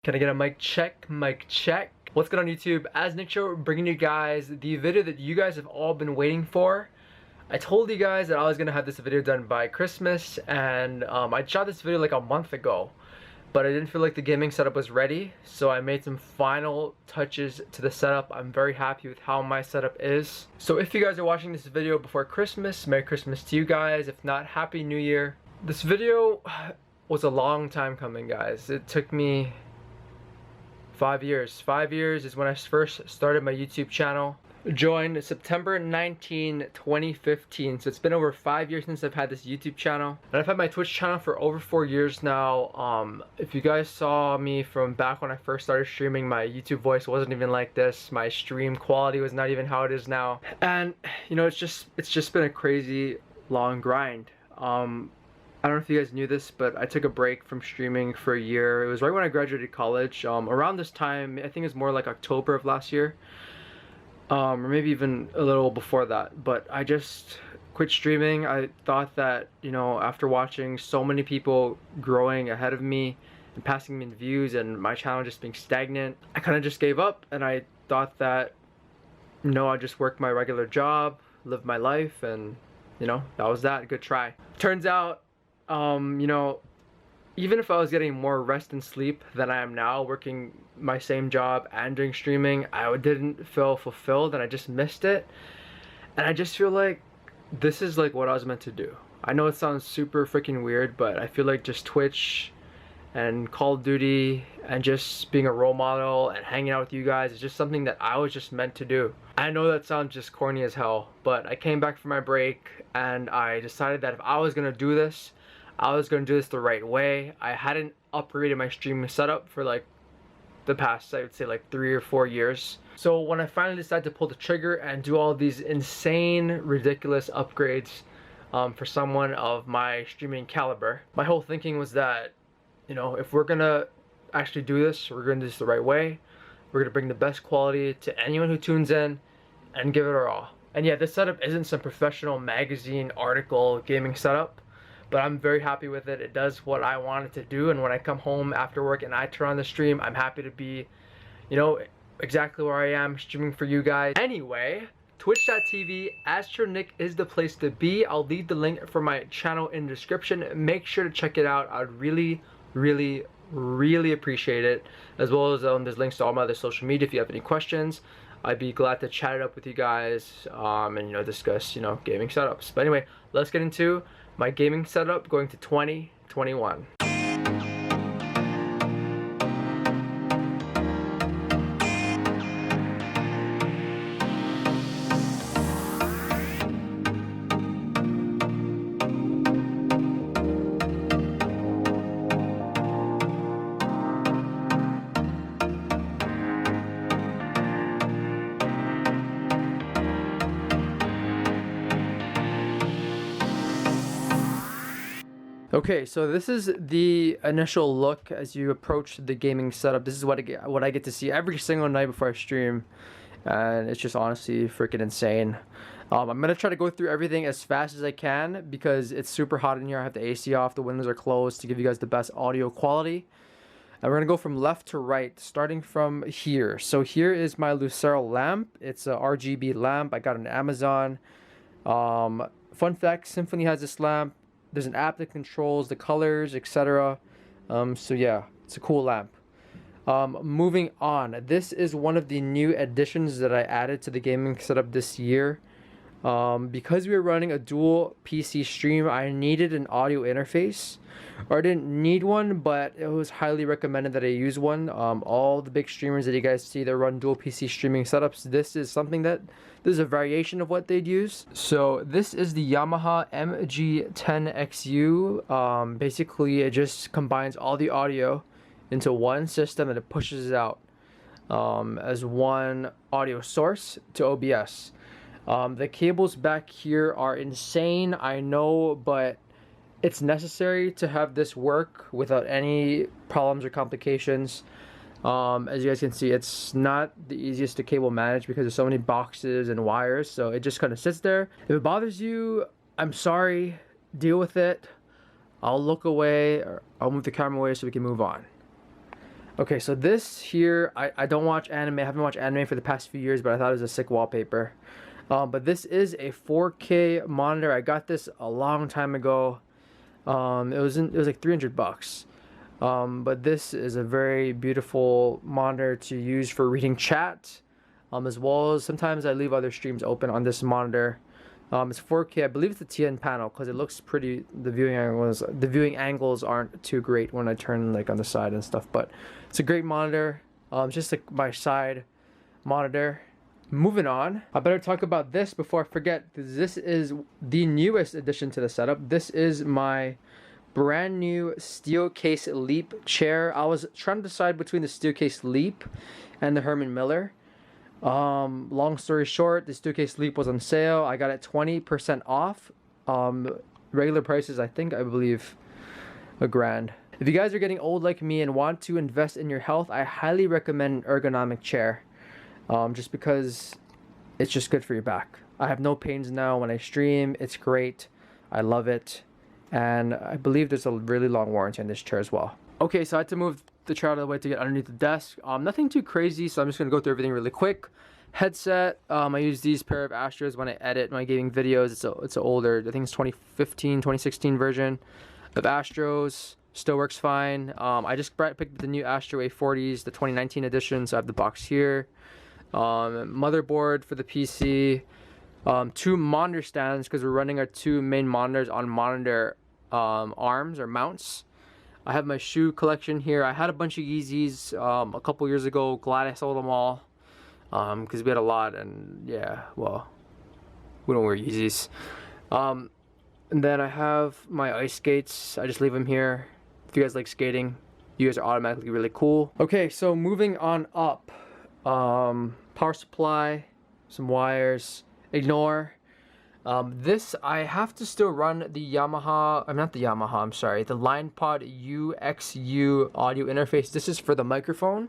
Can I get a mic check? Mic check. What's good on YouTube? As Nick Show, bringing you guys the video that you guys have all been waiting for. I told you guys that I was gonna have this video done by Christmas, and I shot this video like a month ago, but I didn't feel like the gaming setup was ready, so I made some final touches to the setup. I'm very happy with how my setup is. So if you guys are watching this video before Christmas, Merry Christmas to you guys. If not, Happy New Year. This video was a long time coming, guys. It took me 5 years. 5 years is when I first started my YouTube channel. Joined September 19, 2015. So it's been over 5 years since I've had this YouTube channel. And I've had my Twitch channel for over 4 years now. If you guys saw me from back when I first started streaming, my YouTube voice wasn't even like this. My stream quality was not even how it is now. And you know, it's just been a crazy long grind. I don't know if you guys knew this, but I took a break from streaming for a year. It was right when I graduated college. Around this time, I think it was more like October of last year. Or maybe even a little before that. But I just quit streaming. I thought that, you know, after watching so many people growing ahead of me and passing me in views and my channel just being stagnant, I kind of just gave up. And I thought that, you know, I'd just work my regular job, live my life, and, you know, that was that. Good try. Turns out, you know, even if I was getting more rest and sleep than I am now, working my same job and doing streaming, I didn't feel fulfilled and I just missed it. And I just feel like this is like what I was meant to do. I know it sounds super freaking weird, but I feel like just Twitch and Call of Duty and just being a role model and hanging out with you guys is just something that I was just meant to do. I know that sounds just corny as hell, but I came back from my break and I decided that if I was gonna do this, I was going to do this the right way. I hadn't upgraded my streaming setup for like the past, I would say, like 3 or 4 years. So when I finally decided to pull the trigger and do all these insane, ridiculous upgrades for someone of my streaming caliber, my whole thinking was that, you know, if we're going to actually do this, we're going to do this the right way. We're going to bring the best quality to anyone who tunes in and give it our all. And yeah, this setup isn't some professional magazine article gaming setup, but I'm very happy with it. It does what I want it to do, and when I come home after work and I turn on the stream, I'm happy to be, you know, exactly where I am, streaming for you guys. Anyway, twitch.tv AstroNick is the place to be. I'll leave the link for my channel in the description. Make sure to check it out. I'd really appreciate it. As well as there's links to all my other social media if you have any questions. I'd be glad to chat it up with you guys and, you know, discuss, you know, gaming setups. But anyway, let's get into my gaming setup going to 2021. Okay, so this is the initial look as you approach the gaming setup. This is what I get to see every single night before I stream, and it's just honestly freaking insane. I'm gonna try to go through everything as fast as I can because it's super hot in here. I have the AC off, the windows are closed to give you guys the best audio quality. And we're gonna go from left to right, starting from here. So here is my Lucero lamp. It's a RGB lamp. I got it on Amazon. Fun fact: Symphony has this lamp. There's an app that controls the colors, etc. So yeah, it's a cool lamp. Moving on, this is one of the new additions that I added to the gaming setup this year. Because we were running a dual PC stream, I needed an audio interface. Or I didn't need one, but it was highly recommended that I use one. All the big streamers that you guys see that run dual PC streaming setups, this is a variation of what they'd use. So this is the Yamaha MG10XU. Basically, it just combines all the audio into one system and it pushes it out as one audio source to OBS. The cables back here are insane, I know, but it's necessary to have this work without any problems or complications. As you guys can see, it's not the easiest to cable manage because there's so many boxes and wires, so it just kind of sits there. If it bothers you, I'm sorry, deal with it. I'll look away, or I'll move the camera away so we can move on. Okay, so this here, I don't watch anime. I haven't watched anime for the past few years, but I thought it was a sick wallpaper. But this is a 4K monitor. I got this a long time ago. It was like 300 bucks. But this is a very beautiful monitor to use for reading chat, as well as sometimes I leave other streams open on this monitor. It's 4K. I believe it's a TN panel because it looks pretty. The viewing angles aren't too great when I turn like on the side and stuff. But it's a great monitor. It's just like my side monitor. Moving on, I better talk about this before I forget. This is the newest addition to the setup. This is my brand new Steelcase Leap chair. I was trying to decide between the Steelcase Leap and the Herman Miller. Long story short, the Steelcase Leap was on sale. I got it 20% off. Regular prices, I believe $1,000. If you guys are getting old like me and want to invest in your health, I highly recommend an ergonomic chair. Just because it's just good for your back. I have no pains now when I stream. It's great. I love it. And I believe there's a really long warranty on this chair as well. Okay, so I had to move the chair out of the way to get underneath the desk. Nothing too crazy, so I'm just gonna go through everything really quick. Headset, I use these pair of Astros when I edit my gaming videos. It's an older, I think it's 2015, 2016 version of Astros. Still works fine. I just picked up the new Astro A40s, the 2019 edition, so I have the box here. Motherboard for the PC. 2 monitor stands because we're running our 2 main monitors on monitor arms or mounts. I have my shoe collection here. I had a bunch of Yeezys a couple years ago. Glad I sold them all because we had a lot, and yeah, well, we don't wear Yeezys. And then I have my ice skates. I just leave them here. If you guys like skating, you guys are automatically really cool. Okay, so moving on up. Power supply, some wires. Ignore this. I have to still run the Yamaha. I'm sorry, the LinePod UXU audio interface. This is for the microphone.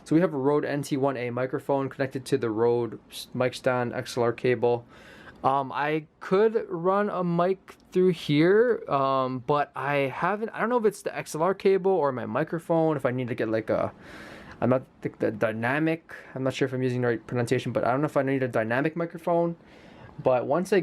So we have a Rode NT1A microphone connected to the Rode mic stand XLR cable. I could run a mic through here, but I don't know if it's the XLR cable or my microphone. If I need to get like a the dynamic. I'm not sure if I'm using the right pronunciation, but I don't know if I need a dynamic microphone. But once I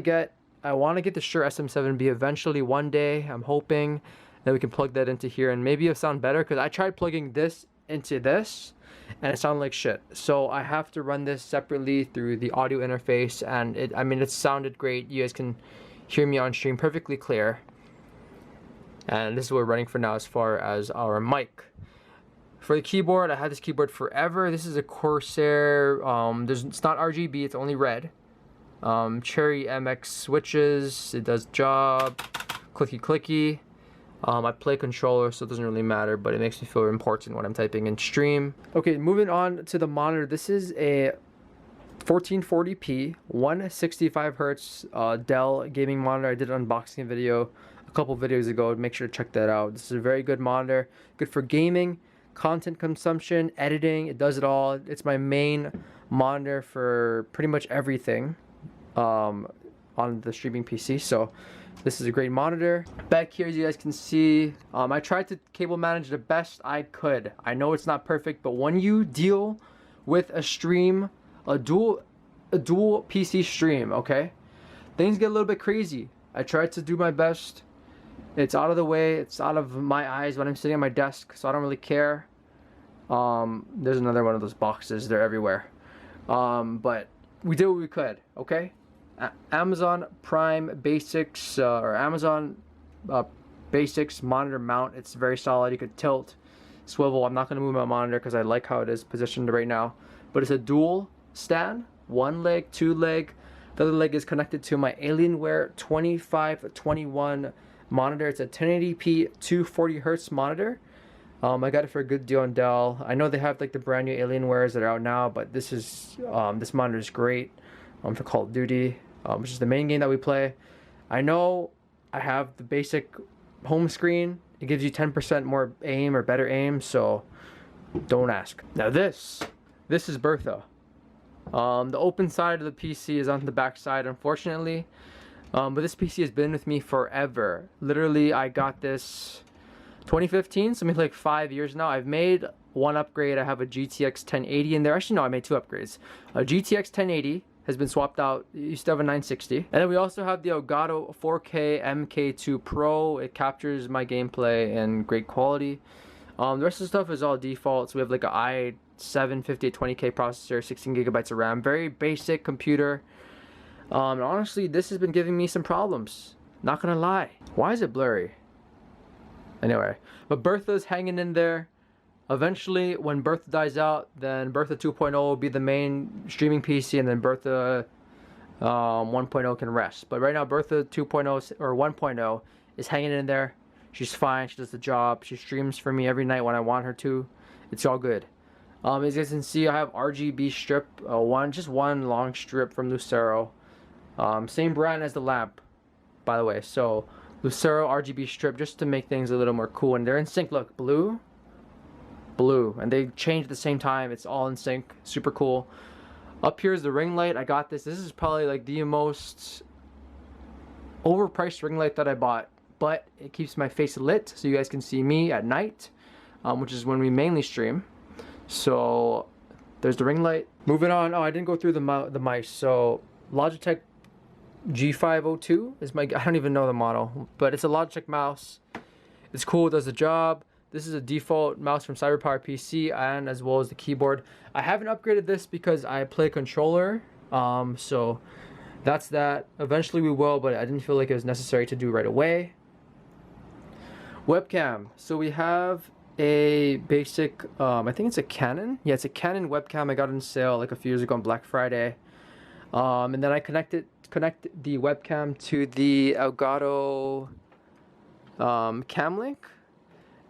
want to get the Shure SM7B eventually one day. I'm hoping that we can plug that into here and maybe it'll sound better, because I tried plugging this into this and it sounded like shit. So I have to run this separately through the audio interface, and it sounded great. You guys can hear me on stream perfectly clear. And this is what we're running for now as far as our mic. For the keyboard, I had this keyboard forever. This is a Corsair. It's not RGB, it's only red. Cherry MX switches. It does job. Clicky clicky. I play controller, so it doesn't really matter, but it makes me feel important when I'm typing in stream. Okay, moving on to the monitor. This is a 1440p, 165 hertz Dell gaming monitor. I did an unboxing video a couple videos ago. Make sure to check that out. This is a very good monitor. Good for gaming, content consumption, editing. It does it all. It's my main monitor for pretty much everything on the streaming PC. So this is a great monitor. Back here, as you guys can see, I tried to cable manage the best I could. I know it's not perfect, but when you deal with a stream, a dual PC stream, okay, things get a little bit crazy. I tried to do my best. It's out of the way. It's out of my eyes when I'm sitting at my desk, so I don't really care. There's another one of those boxes. They're everywhere. But we did what we could, okay? Amazon Prime Basics, or Amazon Basics monitor mount. It's very solid. You could tilt, swivel. I'm not going to move my monitor because I like how it is positioned right now. But it's a dual stand. One leg, two leg. The other leg is connected to my Alienware 2521 monitor. It's a 1080p 240 hertz monitor. I got it for a good deal on Dell. I know they have like the brand new Alienwares that are out now, but this monitor is great for Call of Duty, which is the main game that we play. I know I have the basic home screen. It gives you 10% more aim or better aim, so don't ask. Now this is Bertha. The open side of the PC is on the back side, unfortunately. But this PC has been with me forever. Literally, I got this 2015, so maybe like 5 years now. I've made one upgrade. I have a GTX 1080 in there. Actually, no, I made two upgrades. A GTX 1080 has been swapped out. It used to have a 960. And then we also have the Elgato 4K MK2 Pro. It captures my gameplay in great quality. The rest of the stuff is all default. So we have like a i7 5820K processor, 16 gigabytes of RAM. Very basic computer. Honestly, this has been giving me some problems. Not gonna lie. Why is it blurry? Anyway, but Bertha's hanging in there. Eventually, when Bertha dies out, then Bertha 2.0 will be the main streaming PC, and then Bertha 1.0 can rest. But right now, Bertha 2.0 or 1.0 is hanging in there. She's fine. She does the job. She streams for me every night when I want her to. It's all good. As you guys can see, I have RGB strip, just one long strip from Lucero. Same brand as the lamp, by the way. So Lucero RGB strip, just to make things a little more cool. And they're in sync. Look, blue, and they change at the same time. It's all in sync. Super cool. Up here is the ring light. I got this. This is probably like the most overpriced ring light that I bought, but it keeps my face lit so you guys can see me at night, which is when we mainly stream. So there's the ring light. Moving on. Oh, I didn't go through the mice. So Logitech G502 is my, I don't even know the model, but it's a Logitech mouse. It's cool, it does the job. This is a default mouse from CyberPower PC, and as well as the keyboard. I haven't upgraded this because I play controller, so that's that. Eventually we will, but I didn't feel like it was necessary to do right away. Webcam. So we have a basic, I think it's a Canon. Yeah, it's a Canon webcam. I got on sale like a few years ago on Black Friday. And then I connect the webcam to the Elgato Camlink,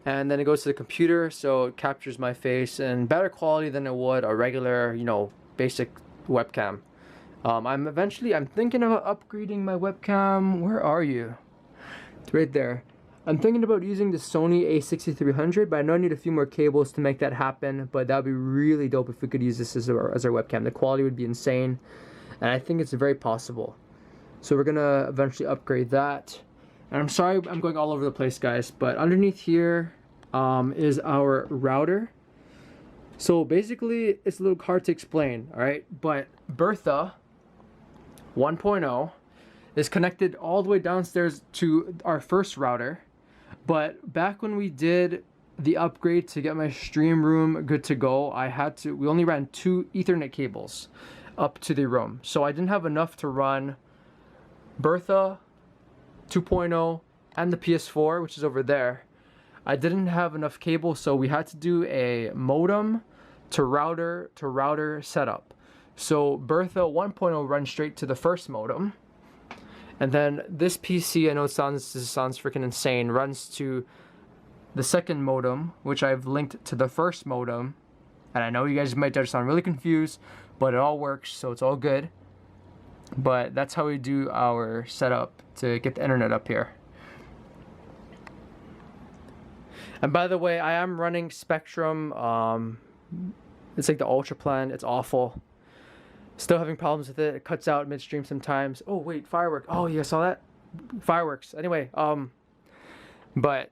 and then it goes to the computer, so it captures my face in better quality than it would a regular, you know, basic webcam. I'm thinking about upgrading my webcam. Where are you? It's right there. I'm thinking about using the Sony a6300, but I know I need a few more cables to make that happen. But that would be really dope if we could use this as our webcam. The quality would be insane, and I think it's very possible. So we're gonna eventually upgrade that. And I'm sorry I'm going all over the place, guys, but underneath here is our router. So basically, it's a little hard to explain, all right? But Bertha 1.0 is connected all the way downstairs to our first router. But back when we did the upgrade to get my stream room good to go, we only ran 2 Ethernet cables up to the room. So I didn't have enough to run Bertha 2.0 and the PS4, which is over there. I didn't have enough cable, so we had to do a modem to router setup. So Bertha 1.0 runs straight to the first modem, and then this PC, I know this sounds freaking insane, runs to the second modem, which I've linked to the first modem. And I know you guys might sound really confused, but it all works, so it's all good. But that's how we do our setup to get the internet up here. And by the way, I am running Spectrum. It's like the Ultra plan. It's awful. Still having problems with it. It cuts out midstream sometimes. Oh wait, fireworks. Oh, you guys saw that? Fireworks. Anyway, but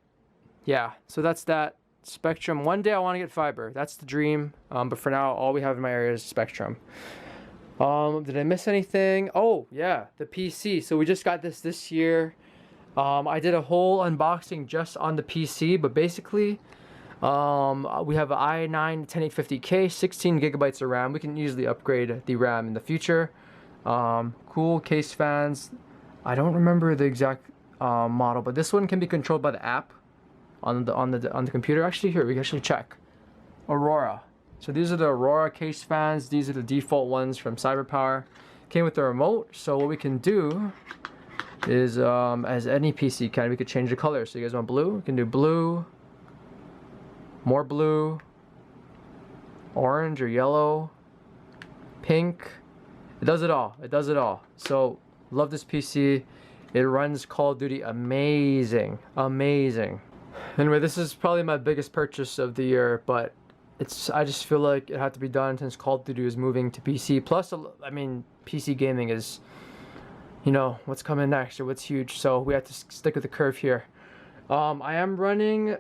yeah, so that's that. Spectrum. One day I want to get fiber. That's the dream. But for now, all we have in my area is Spectrum. Did I miss anything? Oh yeah, the PC. So we just got this year. I did a whole unboxing just on the PC, but basically, we have an i9 10850K, 16 gigabytes of RAM. We can easily upgrade the RAM in the future. Cool case fans. I don't remember the exact model, but this one can be controlled by the app on the computer. Actually, here we can actually check. Aurora. So these are the Aurora case fans. These are the default ones from CyberPower. Came with the remote. So what we can do is, as any PC can, we could change the color. So you guys want blue? We can do blue, more blue, orange or yellow, pink. It does it all. It does it all. So love this PC. It runs Call of Duty amazing, amazing. Anyway, this is probably my biggest purchase of the year, but I just feel like it had to be done since Call of Duty is moving to PC. Plus, I mean, PC gaming is, you know, what's coming next or what's huge. So we have to stick with the curve here. I am running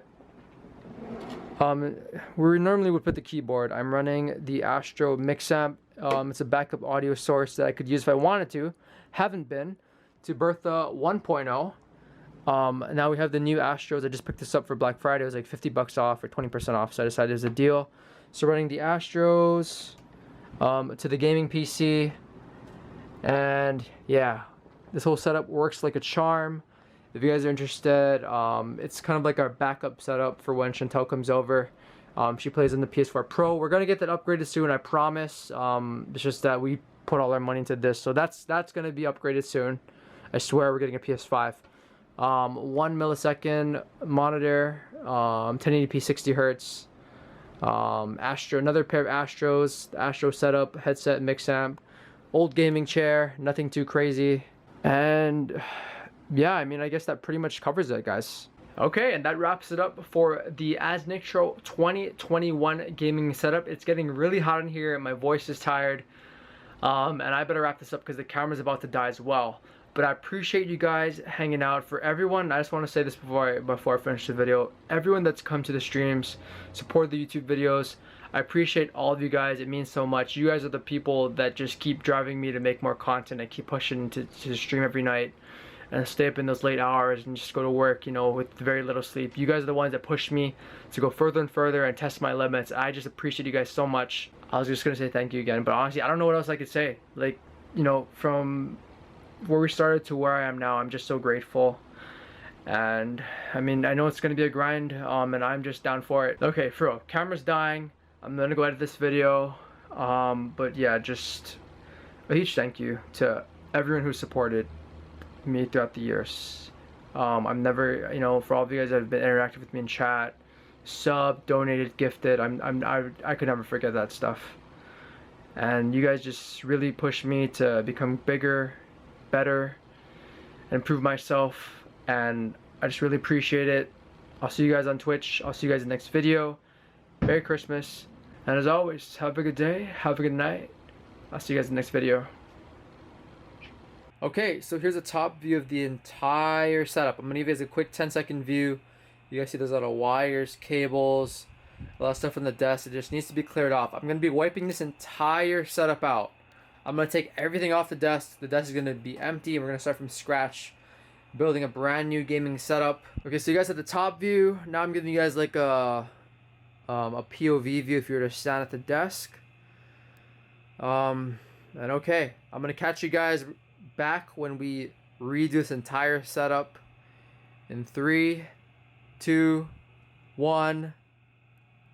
We normally would put the keyboard. I'm running the Astro Mixamp. It's a backup audio source that I could use if I wanted to. Haven't been to Bertha 1.0. Now we have the new Astros. I just picked this up for Black Friday. It was like 50 bucks off or 20% off, so I decided it was a deal. So running the Astros to the gaming PC, and yeah, this whole setup works like a charm. If you guys are interested, it's kind of like our backup setup for when Chantel comes over. She plays in the PS4 Pro. We're gonna get that upgraded soon, I promise. It's just that we put all our money into this, so that's gonna be upgraded soon. I swear we're getting a PS5. 1 millisecond monitor, 1080p 60 hertz. Another pair of Astros, the Astro setup, headset, mix amp, old gaming chair, nothing too crazy, and yeah, I mean, I guess that pretty much covers it, guys. Okay, and that wraps it up for the As Nick Show 2021 gaming setup. It's getting really hot in here, and my voice is tired, and I better wrap this up because the camera's about to die as well. But I appreciate you guys hanging out. For everyone, I just want to say this before I finish the video. Everyone that's come to the streams, support the YouTube videos, I appreciate all of you guys. It means so much. You guys are the people that just keep driving me to make more content. I keep pushing to stream every night and stay up in those late hours and just go to work, you know, with very little sleep. You guys are the ones that push me to go further and further and test my limits. I just appreciate you guys so much. I was just gonna say thank you again, but honestly, I don't know what else I could say. Like, you know, from where we started to where I am now, I'm just so grateful. And I mean, I know it's gonna be a grind, and I'm just down for it. Okay, for real, camera's dying. I'm gonna go edit this video, but yeah, just a huge thank you to everyone who supported me throughout the years. I'm never, you know, for all of you guys that have been interactive with me in chat, sub, donated, gifted, I could never forget that stuff. And you guys just really pushed me to become bigger, better, and improve myself, and I just really appreciate it. I'll see you guys on Twitch. I'll see you guys in the next video. Merry Christmas, and as always, have a good day, have a good night. I'll see you guys in the next video. Okay, so here's a top view of the entire setup. I'm gonna give you guys a quick 10-second view. You guys see there's a lot of wires, cables, a lot of stuff on the desk. It just needs to be cleared off. I'm gonna be wiping this entire setup out. I'm gonna take everything off the desk. The desk is gonna be empty, and we're gonna start from scratch, building a brand new gaming setup. Okay, so you guys have the top view. Now I'm giving you guys like a POV view if you were to stand at the desk. And okay, I'm gonna catch you guys back when we redo this entire setup in 3, 2, 1.